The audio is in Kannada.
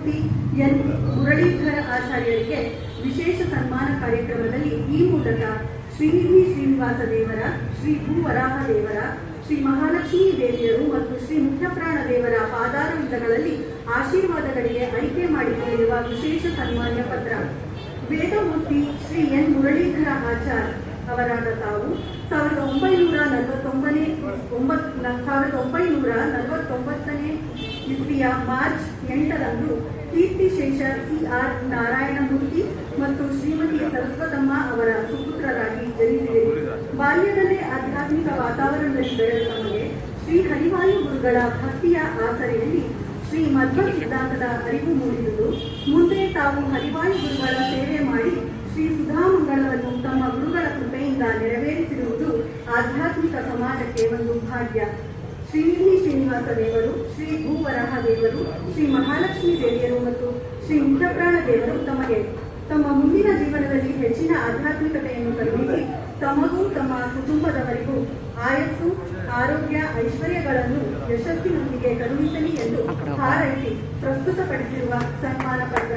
ವೇದಮೂರ್ತಿ ಎನ್ ಮುರಳೀಧರ ಆಚಾರ್ಯರಿಗೆ ವಿಶೇಷ ಸನ್ಮಾನ ಕಾರ್ಯಕ್ರಮದಲ್ಲಿ ಈ ಮೂಲಕ ಶ್ರೀನಿಧಿ ಶ್ರೀನಿವಾಸ ದೇವರ, ಶ್ರೀ ಭೂವರಾಹ ದೇವರ, ಶ್ರೀ ಮಹಾಲಕ್ಷ್ಮೀ ದೇವಿಯರು ಮತ್ತು ಶ್ರೀ ಮುಖ್ಯಪ್ರಾಣ ದೇವರ ಪಾದಾರವಿಂದಗಳಲ್ಲಿ ಆಶೀರ್ವಾದಗಳಿಗೆ ಆಯ್ಕೆ ಮಾಡಿಕೊಂಡಿರುವ ವಿಶೇಷ ಸನ್ಮಾನ್ಯ ಪತ್ರ. ವೇದಮೂರ್ತಿ ಶ್ರೀ ಎನ್ ಮುರಳೀಧರ ಆಚಾರ್ ಅವರಾದ ತಾವು 1949 ಇಸ್ವಿಯ ಮಾರ್ಚ್ 8ರಂದು ಕೀರ್ತಿಶೇಷ ಸಿ.ಆರ್. ನಾರಾಯಣಮೂರ್ತಿ ಮತ್ತು ಶ್ರೀಮತಿ ಸರಸ್ವತಮ್ಮ ಅವರ ಸುಪುತ್ರರಾಗಿ ಜನಿಸಿದರು. ಬಾಲ್ಯದಲ್ಲೇ ಆಧ್ಯಾತ್ಮಿಕ ವಾತಾವರಣದಲ್ಲಿ ಬೆಳೆದ ನಮಗೆ ಶ್ರೀ ಹರಿವಾಯು ಗುರುಗಳ ಭಕ್ತಿಯ ಆಸರೆಯಲ್ಲಿ ಶ್ರೀ ಮಧ್ವ ಸಿದ್ಧಾಂತದ ಅರಿವು ಮೂಡಿದುದು. ಮುಂದೆ ತಾವು ಹರಿವಾಯು ಗುರುಗಳ ಸೇವೆ ಮಾಡಿ ಶ್ರೀ ಸುಧಾಮಂಗಳವನ್ನು ತಮ್ಮ ಗುರುಗಳ ಕೃಪೆಯಿಂದ ನೆರವೇರಿಸಿರುವುದು ಆಧ್ಯಾತ್ಮಿಕ ಸಮಾಜಕ್ಕೆ ಒಂದು ಭಾಗ್ಯ. ಶ್ರೀನಿಧಿ ಶ್ರೀನಿವಾಸ ದೇವರು, ಶ್ರೀ ಭೂವರಾಹ ದೇವರು, ಶ್ರೀ ಮಹಾಲಕ್ಷ್ಮೀ ದೇವಿಯರು ಮತ್ತು ಶ್ರೀ ಮುಖ್ಯಪ್ರಾಣ ದೇವರು ತಮ್ಮ ಮುಂದಿನ ಜೀವನದಲ್ಲಿ ಹೆಚ್ಚಿನ ಆಧ್ಯಾತ್ಮಿಕತೆಯನ್ನು ಕರುಣಿಸಿ ತಮಗೂ ತಮ್ಮ ಕುಟುಂಬದವರಿಗೂ ಆಯಸ್ಸು, ಆರೋಗ್ಯ, ಐಶ್ವರ್ಯಗಳನ್ನು ಯಶಸ್ಸಿನೊಂದಿಗೆ ಕರುಣಿಸಲಿ ಎಂದು ಹಾರೈಸಿ ಪ್ರಸ್ತುತಪಡಿಸಿರುವ ಸನ್ಮಾನ ಪತ್ರ.